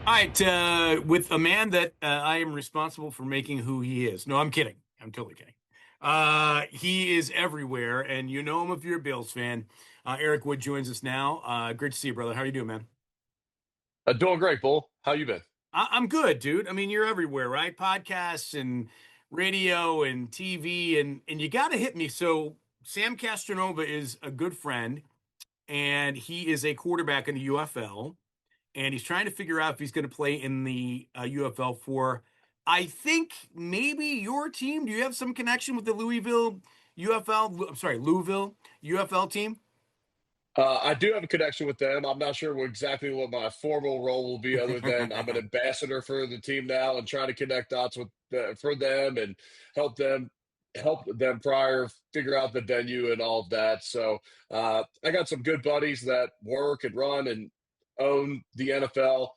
All right, with a man that I am responsible for making who he is. No, I'm kidding. I'm totally kidding. He is everywhere, and you know him if you're a Bills fan. Eric Wood joins us now. Great to see you, brother. How are you doing, man? Doing great, Bull. How you been? I'm good, dude. I mean, you're everywhere, right? Podcasts and radio and TV, and you got to hit me. So Sam Castronova is a good friend, and he is a quarterback in the UFL. And he's trying to figure out if he's going to play in the UFL for, I think, maybe your team. Do you have some connection with the Louisville UFL? I'm sorry, Louisville UFL team? I do have a connection with them. I'm not sure exactly what my formal role will be, other than I'm an ambassador for the team now and trying to connect dots for them and help them prior figure out the venue and all of that. So I got some good buddies that work and run and own the NFL.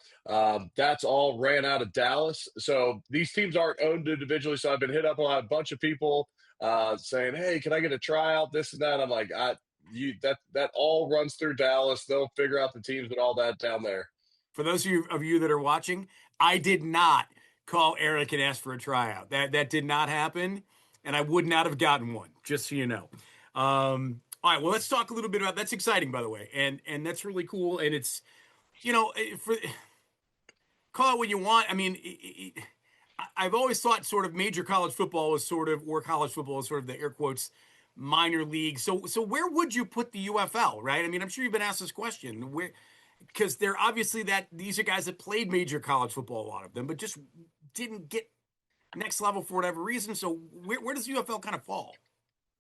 That's all ran out of Dallas. So these teams aren't owned individually. So I've been hit up by a bunch of people saying, "Hey, can I get a tryout? This and that." I'm like, that all runs through Dallas. They'll figure out the teams and all that down there. For those of you that are watching, I did not call Eric and ask for a tryout. That did not happen, and I would not have gotten one. Just so you know. All right, well, let's talk a little bit about that's exciting, by the way, and that's really cool, and it's for call it what you want. I mean, I've always thought sort of major college football was sort of, or college football was sort of the air quotes minor league. So where would you put the UFL, right? I mean, I'm sure you've been asked this question. Where, because they're obviously that these are guys that played major college football, a lot of them, but just didn't get next level for whatever reason. So where does UFL kind of fall?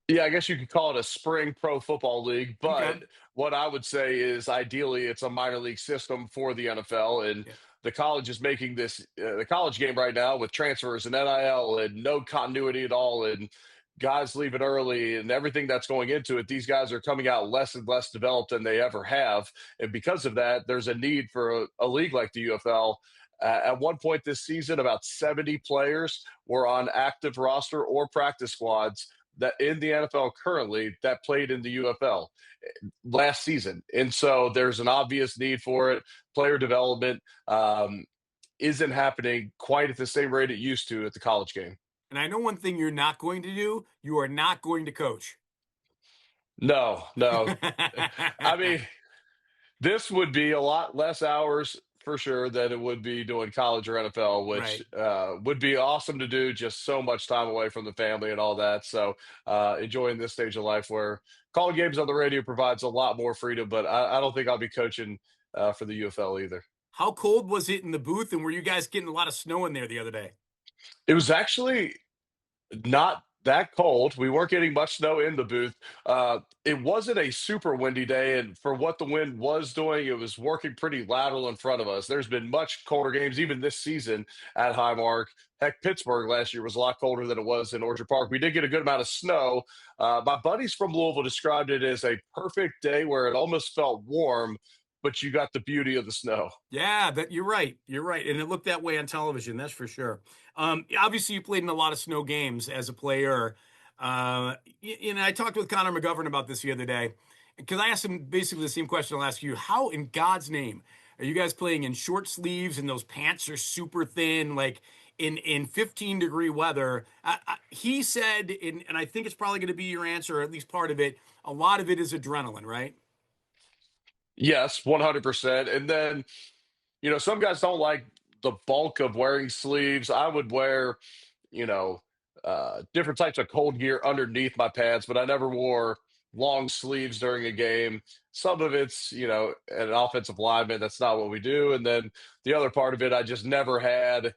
Yeah, I guess you could call it a spring pro football league, Okay. but what I would say is ideally it's a minor league system for the NFL, and Yeah. the college is making this the college game right now with transfers and NIL and no continuity at all, and guys leaving early and everything that's going into it. These guys are coming out less and less developed than they ever have, and because of that, there's a need for a league like the UFL. At one point this season, about 70 players were on active roster or practice squads that in the NFL currently that played in the UFL last season. And so there's an obvious need for it. Player development isn't happening quite at the same rate it used to at the college game. And I know one thing you're not going to do. You are not going to coach. No, no. I mean, this would be a lot less hours for sure than it would be doing college or NFL, which Right. would be awesome to do. Just so much time away from the family and all that. So enjoying this stage of life where calling games on the radio provides a lot more freedom. But I don't think I'll be coaching for the UFL either. How cold was it in the booth, and were you guys getting a lot of snow in there the other day? It was actually not that cold. We weren't getting much snow in the booth. It wasn't a super windy day, and for what the wind was doing, it was working pretty lateral in front of us. There's been much colder games, even this season at Highmark. Heck, Pittsburgh last year was a lot colder than it was in Orchard Park. We did get a good amount of snow. My buddies from Louisville described it as a perfect day where it almost felt warm, but you got the beauty of the snow. Yeah, that you're right. You're right, and it looked that way on television. That's for sure. Obviously, you played in a lot of snow games as a player. I talked with Connor McGovern about this the other day because I asked him basically the same question I'll ask you. How in God's name are you guys playing in short sleeves and those pants are super thin, like in 15-degree weather? He said, and I think it's probably going to be your answer, or at least part of it. A lot of it is adrenaline, right? Yes, 100%. And then some guys don't like the bulk of wearing sleeves. I would wear, you know, different types of cold gear underneath my pants, but I never wore long sleeves during a game. Some of it's, an offensive lineman. That's not what we do. And then the other part of it, I just never had,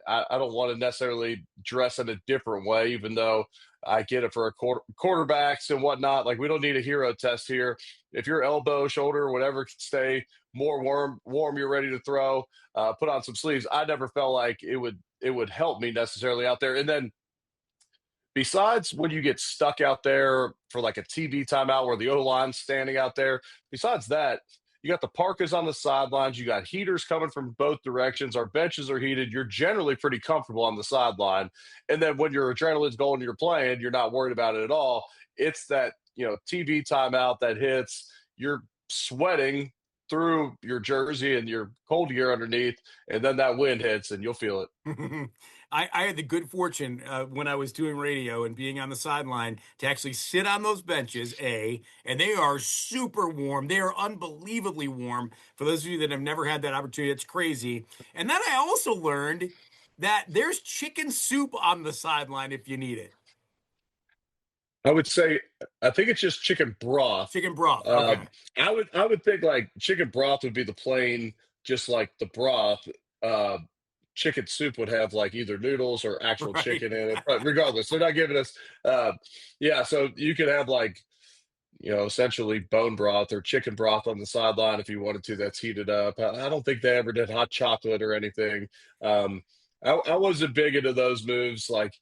I don't want to necessarily dress in a different way, even though I get it for quarterbacks and whatnot. Like we don't need a hero test here. If your elbow, shoulder, whatever can stay more warm, you're ready to throw. Put on some sleeves. I never felt like it would help me necessarily out there. And then besides when you get stuck out there for like a TV timeout where the O line's standing out there, besides that, you got the parkas on the sidelines. You got heaters coming from both directions. Our benches are heated. You're generally pretty comfortable on the sideline. And then when your adrenaline's going and you're playing, you're not worried about it at all. It's that, TV timeout that hits. You're sweating through your jersey and your cold gear underneath, and then that wind hits and you'll feel it. I had the good fortune when I was doing radio and being on the sideline to actually sit on those benches, and they are super warm. They are unbelievably warm. For those of you that have never had that opportunity, it's crazy. And then I also learned that there's chicken soup on the sideline if you need it. I would say, I think it's just chicken broth. Chicken broth. Um, Okay. I would think like chicken broth would be the plain, just like the broth. Uh, Chicken soup would have like either noodles or actual Right. chicken in it. But regardless, they're not giving us. Uh, yeah, so you could have like essentially bone broth or chicken broth on the sideline if you wanted to. That's heated up. I don't think they ever did hot chocolate or anything. Um, I wasn't big into those moves. Like,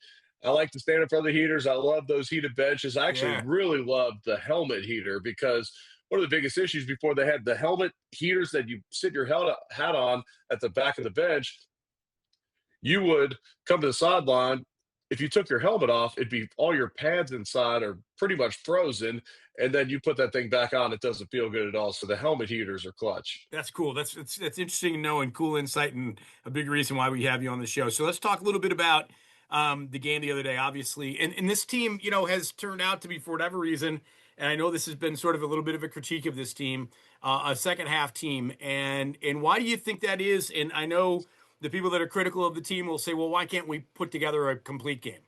I like to stand in front of the heaters. I love those heated benches. I actually Yeah. really loved the helmet heater because one of the biggest issues before they had the helmet heaters that you sit your hat on at the back of the bench, you would come to the sideline. If you took your helmet off, it'd be all your pads inside are pretty much frozen. And then you put that thing back on, it doesn't feel good at all. So the helmet heaters are clutch. That's cool. That's interesting to know and cool insight and a big reason why we have you on the show. So let's talk a little bit about the game the other day, obviously. And this team, has turned out to be for whatever reason. And I know this has been sort of a little bit of a critique of this team, a second half team. And why do you think that is? And I know the people that are critical of the team will say, well, why can't we put together a complete game?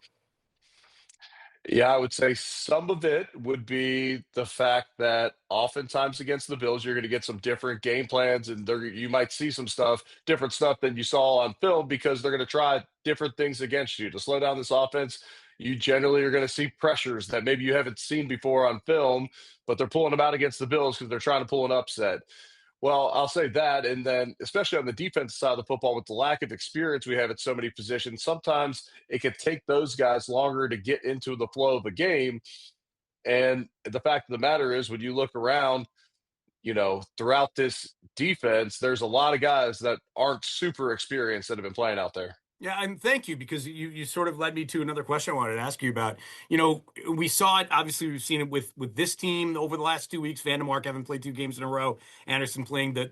Yeah, I would say some of it would be the fact that oftentimes against the Bills, you're going to get some different game plans, and you might see some stuff, different stuff than you saw on film because they're going to try different things against you to slow down this offense. You generally are going to see pressures that maybe you haven't seen before on film, but they're pulling them out against the Bills because they're trying to pull an upset. Well, I'll say that. And then, especially on the defensive side of the football, with the lack of experience we have at so many positions, sometimes it could take those guys longer to get into the flow of a game. And the fact of the matter is, when you look around, throughout this defense, there's a lot of guys that aren't super experienced that have been playing out there. Yeah, and thank you because you sort of led me to another question I wanted to ask you about. We saw it. Obviously, we've seen it with this team over the last 2 weeks. Vandermark having played 2 games in a row. Anderson playing the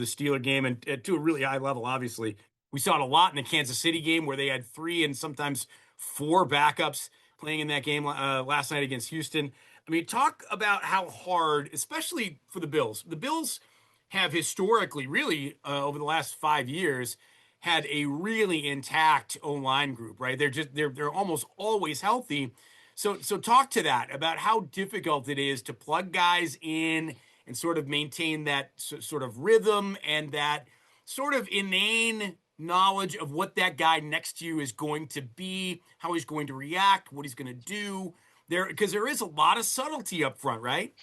Steeler game and to a really high level. Obviously, we saw it a lot in the Kansas City game where they had three and sometimes four backups playing in that game last night against Houston. I mean, talk about how hard, especially for the Bills. The Bills have historically, really, over the last 5 years had a really intact O-line group, right? They're almost always healthy. So talk to that about how difficult it is to plug guys in and sort of maintain that sort of rhythm and that sort of inane knowledge of what that guy next to you is going to be, how he's going to react, what he's going to do. Because there is a lot of subtlety up front, right?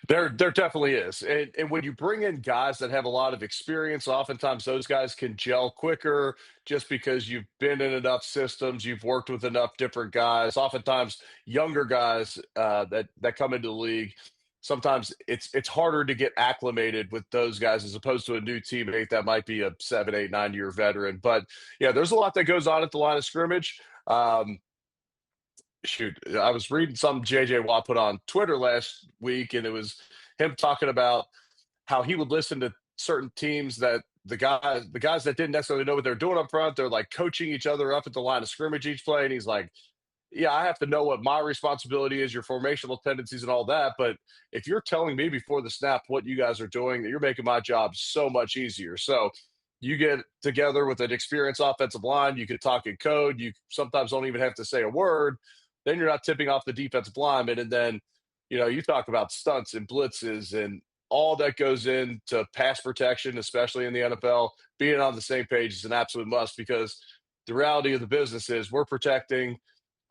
There definitely is. And when you bring in guys that have a lot of experience, oftentimes those guys can gel quicker just because you've been in enough systems, you've worked with enough different guys. Oftentimes, younger guys that come into the league, sometimes it's harder to get acclimated with those guys as opposed to a new teammate that might be a 7, 8, 9 year veteran. But yeah, there's a lot that goes on at the line of scrimmage. Shoot, I was reading some JJ Watt put on Twitter last week, and it was him talking about how he would listen to certain teams that the guys that didn't necessarily know what they're doing up front, they're like coaching each other up at the line of scrimmage each play, and he's like, yeah, I have to know what my responsibility is, your formational tendencies and all that. But if you're telling me before the snap what you guys are doing, you're making my job so much easier. So you get together with an experienced offensive line, you can talk in code, you sometimes don't even have to say a word. Then you're not tipping off the defensive lineman. And then, you talk about stunts and blitzes and all that goes into pass protection, especially in the NFL. Being on the same page is an absolute must because the reality of the business is we're protecting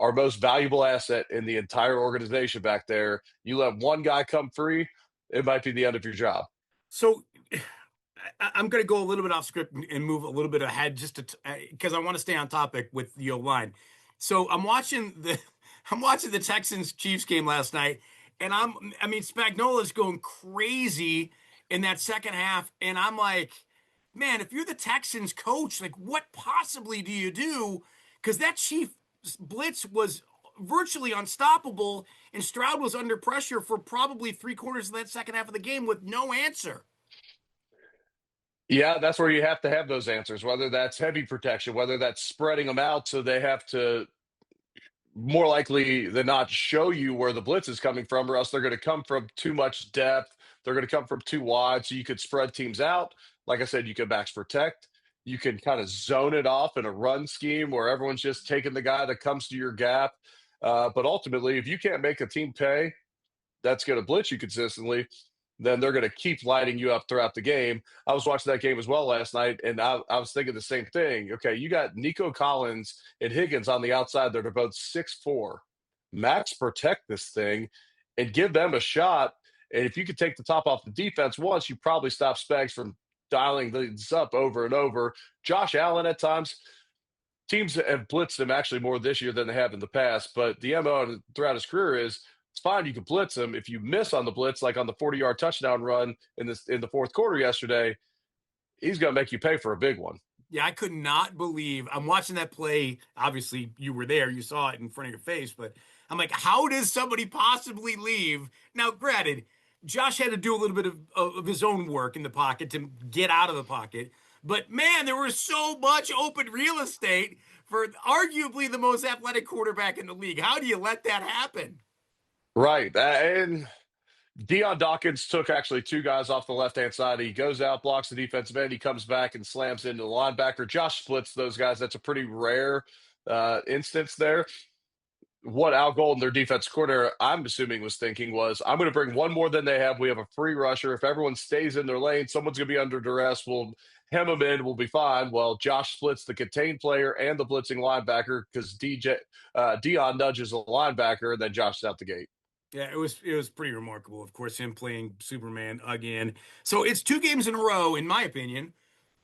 our most valuable asset in the entire organization back there. You let one guy come free, it might be the end of your job. So I'm going to go a little bit off script and move a little bit ahead just because I want to stay on topic with the O line. So I'm watching the Texans Chiefs game last night, and I mean Spagnola's going crazy in that second half, and I'm like, man, if you're the Texans coach, like what possibly do you do? Because that Chief blitz was virtually unstoppable, and Stroud was under pressure for probably three quarters of that second half of the game with no answer. Yeah, that's where you have to have those answers, whether that's heavy protection, whether that's spreading them out so they have to more likely than not show you where the blitz is coming from, or else they're going to come from too much depth. They're going to come from too wide. So you could spread teams out. Like I said, you could max protect. You can kind of zone it off in a run scheme where everyone's just taking the guy that comes to your gap. But ultimately, if you can't make a team pay, that's going to blitz you consistently, then they're going to keep lighting you up throughout the game. I was watching that game as well last night, and I was thinking the same thing. Okay, you got Nico Collins and Higgins on the outside. They're both 6'4". Max protect this thing and give them a shot. And if you could take the top off the defense once, you probably stop Spags from dialing these up over and over. Josh Allen at times, teams have blitzed him actually more this year than they have in the past. But the MO throughout his career is it's fine. You can blitz him. If you miss on the blitz, like on the 40-yard touchdown run in the fourth quarter yesterday, he's going to make you pay for a big one. Yeah, I could not believe I'm watching that play. Obviously, you were there, you saw it in front of your face, but I'm like, how does somebody possibly leave? Now, granted, Josh had to do a little bit of his own work in the pocket to get out of the pocket, but man, there was so much open real estate for arguably the most athletic quarterback in the league. How do you let that happen? Right. And Deion Dawkins took actually two guys off the left hand side. He goes out, blocks the defensive end. He comes back and slams into the linebacker. Josh splits those guys. That's a pretty rare instance there. What Al Golden, their defense coordinator, I'm assuming was thinking was, I'm going to bring one more than they have. We have a free rusher. If everyone stays in their lane, someone's going to be under duress. We'll hem them in. We'll be fine. Well, Josh splits the contained player and the blitzing linebacker because Dion nudges the linebacker, and then Josh is out the gate. Yeah, it was pretty remarkable. Of course, him playing Superman again. So it's two games in a row, in my opinion,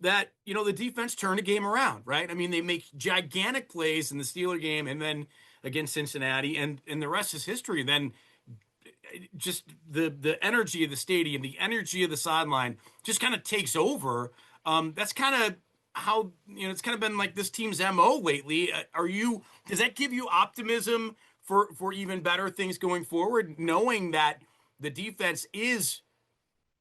that the defense turned a game around, right? I mean, they make gigantic plays in the Steeler game and then against Cincinnati, and the rest is history. Then just the energy of the stadium, the energy of the sideline, just kind of takes over. That's kind of how it's kind of been like this team's MO lately. Does that give you optimism for even better things going forward, knowing that the defense is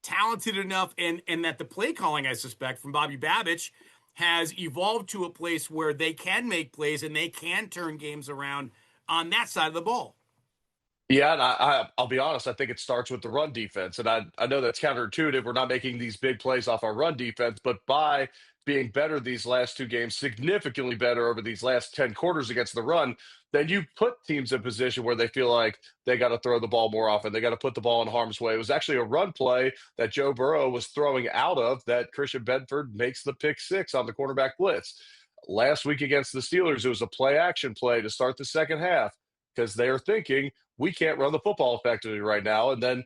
talented enough and that the play calling, I suspect, from Bobby Babich has evolved to a place where they can make plays and they can turn games around on that side of the ball? Yeah, and I'll be honest. I think it starts with the run defense, and I know that's counterintuitive. We're not making these big plays off our run defense, but by being better these last two games, significantly better over these last 10 quarters against the run, then you put teams in position where they feel like they got to throw the ball more often. They got to put the ball in harm's way. It was actually a run play that Joe Burrow was throwing out of that Christian Bedford makes the pick six on the quarterback blitz. Last week against the Steelers, it was a play action play to start the second half because they're thinking we can't run the football effectively right now. And then,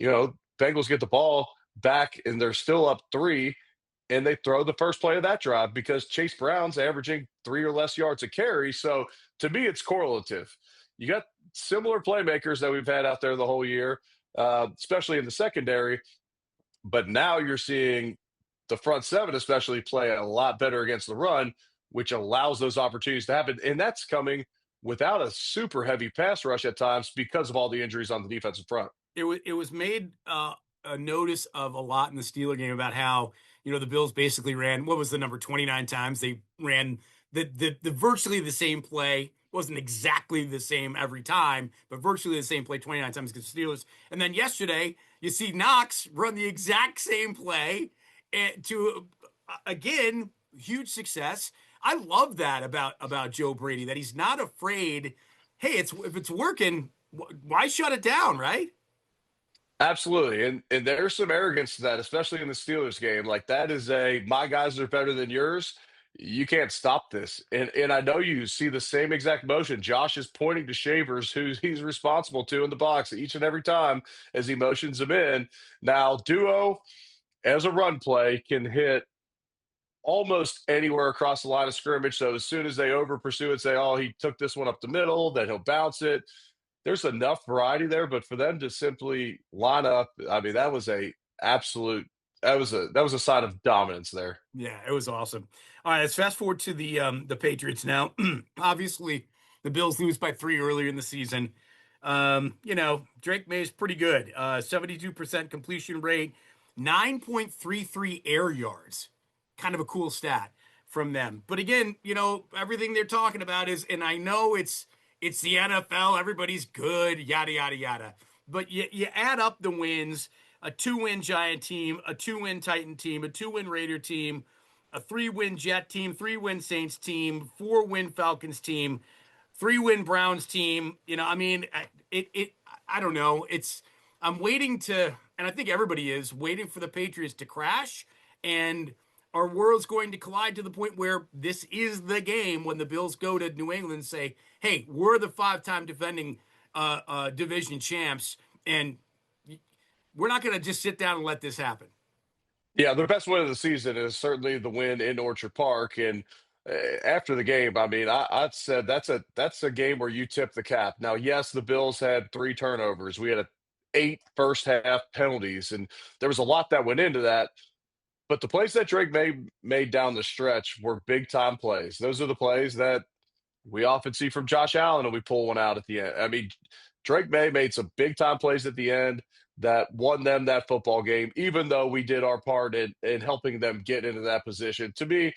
Bengals get the ball back and they're still up three, and they throw the first play of that drive because Chase Brown's averaging 3 or less yards a carry. So to me, it's correlative. You got similar playmakers that we've had out there the whole year, especially in the secondary. But now you're seeing the front seven, especially, play a lot better against the run, which allows those opportunities to happen. And that's coming without a super heavy pass rush at times because of all the injuries on the defensive front. It was made a notice of a lot in the Steeler game about how the Bills basically ran, what was the number, 29 times they ran the virtually the same play. It wasn't exactly the same every time, but virtually the same play 29 times against the Steelers. And then yesterday you see Knox run the exact same play to again huge success. I love that about Joe Brady, that he's not afraid. Hey, if it's working, why shut it down, right? Absolutely. And there's some arrogance to that, especially in the Steelers game. Like that is my guys are better than yours. You can't stop this. And I know you see the same exact motion. Josh is pointing to Shavers, who he's responsible to in the box each and every time as he motions him in. Now, Duo, as a run play, can hit almost anywhere across the line of scrimmage. So as soon as they over pursue it, say, oh, he took this one up the middle, then he'll bounce it. There's enough variety there, but for them to simply line up, I mean, that was a absolute that was a sign of dominance there. Yeah, it was awesome. All right, let's fast forward to the Patriots now. Obviously, the Bills lose by 3 earlier in the season. Drake May is pretty good. 72% completion rate. 9.33 air yards. Kind of a cool stat from them. But again, everything they're talking about is, and I know it's the NFL, everybody's good, yada yada yada. But you add up the wins, a 2-win Giant team, a 2-win Titan team, a 2-win Raider team, a 3-win Jet team, 3-win Saints team, 4-win Falcons team, 3-win Browns team. I mean, I don't know. I'm waiting to, and I think everybody is waiting for the Patriots to crash, and our world's going to collide to the point where this is the game when the Bills go to New England and say, "Hey, we're the 5-time defending division champs, and we're not going to just sit down and let this happen." Yeah, their best win of the season is certainly the win in Orchard Park. And after the game, I mean, I said that's a game where you tip the cap. Now, yes, the Bills had 3 turnovers. We had 8 first half penalties, and there was a lot that went into that. But the plays that Drake made down the stretch were big time plays. Those are the plays that we often see from Josh Allen, and we pull one out at the end. I mean, Drake May made some big time plays at the end that won them that football game, even though we did our part in helping them get into that position. To me,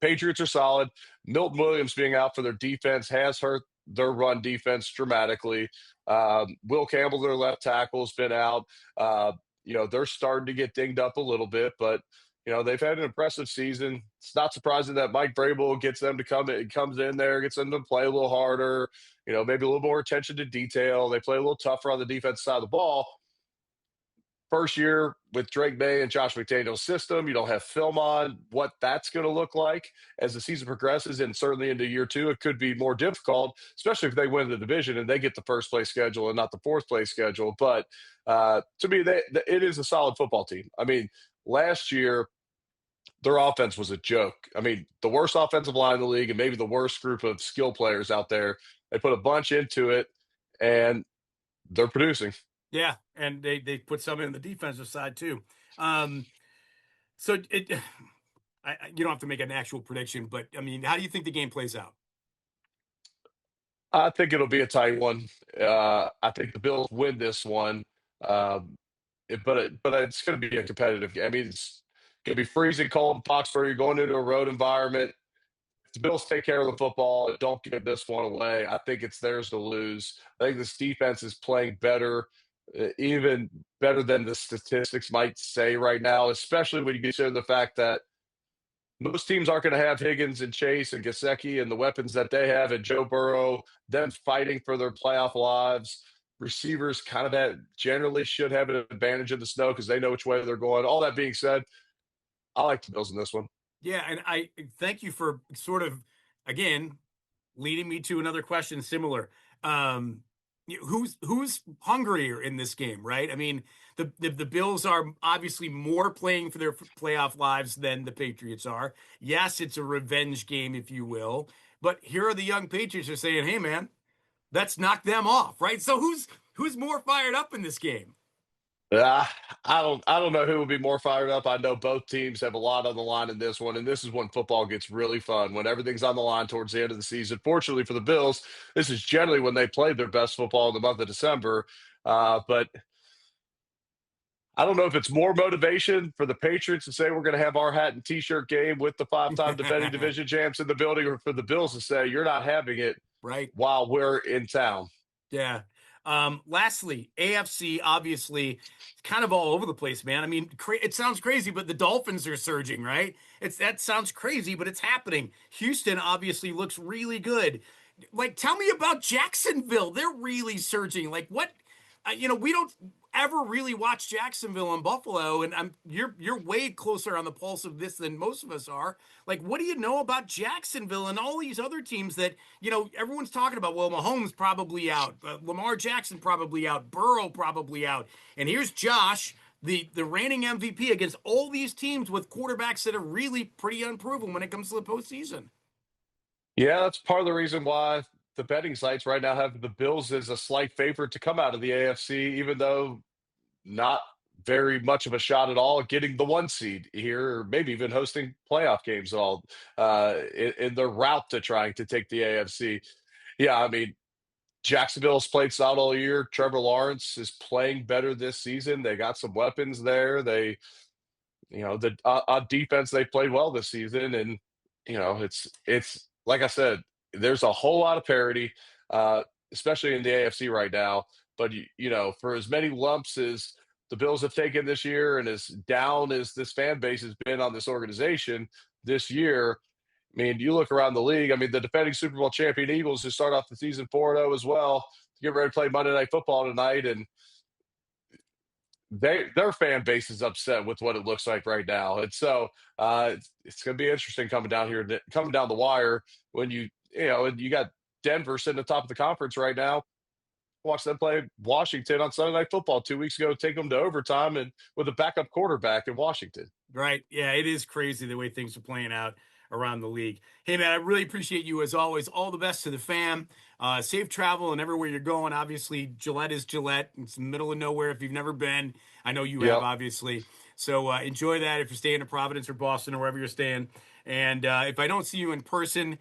Patriots are solid. Milton Williams being out for their defense has hurt their run defense dramatically. Will Campbell, their left tackle, has been out. They're starting to get dinged up a little bit, but they've had an impressive season. It's not surprising that Mike Vrabel gets them to comes in there, gets them to play a little harder. Maybe a little more attention to detail. They play a little tougher on the defense side of the ball. First year with Drake May and Josh McDaniel's system, you don't have film on what that's going to look like as the season progresses, and certainly into year 2, it could be more difficult, especially if they win the division and they get the first place schedule and not the fourth place schedule. But to me, it is a solid football team. I mean, last year their offense was a joke. I mean, the worst offensive line in the league and maybe the worst group of skill players out there. They put a bunch into it, and they're producing. Yeah, and they put some in the defensive side too. Um, so you don't have to make an actual prediction, but I mean, how do you think the game plays out? I think it'll be a tight one. I think the Bills win this one, um, but it's going to be a competitive game. I mean, it's going to be freezing cold in Foxborough. You're going into a road environment. If the Bills take care of the football and don't give this one away, I think it's theirs to lose. I think this defense is playing better, even better than the statistics might say right now, especially when you consider the fact that most teams aren't going to have Higgins and Chase and Gesicki and the weapons that they have, and Joe Burrow, them fighting for their playoff lives. Receivers kind of generally should have an advantage in the snow because they know which way they're going. All that being said, I like the Bills in this one. Yeah, and I thank you for sort of again leading me to another question similar. Um, who's hungrier in this game, right? I mean, the Bills are obviously more playing for their playoff lives than the Patriots are. Yes, it's a revenge game, if you will. But here are the young Patriots are saying, "Hey, man, let's knock them off," right? So who's more fired up in this game? Uh, I don't know who will be more fired up. I know both teams have a lot on the line in this one, and this is when football gets really fun, when everything's on the line towards the end of the season. Fortunately for the Bills, this is generally when they play their best football in the month of December. But I don't know if it's more motivation for the Patriots to say we're going to have our hat and T-shirt game with the 5-time defending division champs in the building, or for the Bills to say you're not having it Right. while we're in town. Yeah. Lastly, AFC obviously kind of all over the place, man. I mean, it sounds crazy, but the Dolphins are surging, right? That sounds crazy, but it's happening. Houston obviously looks really good. Like, tell me about Jacksonville. They're really surging. Like, what? We don't ever really watch Jacksonville and Buffalo, and you're way closer on the pulse of this than most of us are. Like, what do you know about Jacksonville and all these other teams that everyone's talking about? Well, Mahomes probably out, Lamar Jackson probably out, Burrow probably out, and here's Josh, the reigning MVP, against all these teams with quarterbacks that are really pretty unproven when it comes to the postseason. Yeah, that's part of the reason why the betting sites right now have the Bills as a slight favorite to come out of the AFC, even though not very much of a shot at all at getting the 1 seed here, or maybe even hosting playoff games at all in their route to trying to take the AFC. Yeah, I mean, Jacksonville's played solid all year. Trevor Lawrence is playing better this season. They got some weapons there. The on defense they played well this season, and it's like I said, there's a whole lot of parity, uh, especially in the AFC right now. But for as many lumps as the Bills have taken this year, and as down as this fan base has been on this organization this year, I mean, you look around the league. I mean, the defending Super Bowl champion Eagles who start off the season 4-0 as well, get ready to play Monday Night Football tonight, and their fan base is upset with what it looks like right now, and so it's going to be interesting coming down the wire when and you got Denver sitting at the top of the conference right now. Watch them play Washington on Sunday Night Football 2 weeks ago, take them to overtime, and with a backup quarterback in Washington. Right. Yeah, it is crazy the way things are playing out around the league. Hey, man, I really appreciate you as always. All the best to the fam. Safe travel and everywhere you're going. Obviously, Gillette is Gillette. It's the middle of nowhere if you've never been. I know you have, Yep. obviously. So enjoy that if you're staying in Providence or Boston or wherever you're staying. And if I don't see you in person,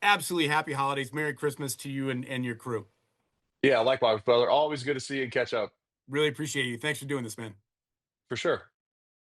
absolutely happy holidays. Merry Christmas to you and your crew. Yeah, likewise, brother. Always good to see you and catch up Really appreciate you. Thanks for doing this, man. for sure.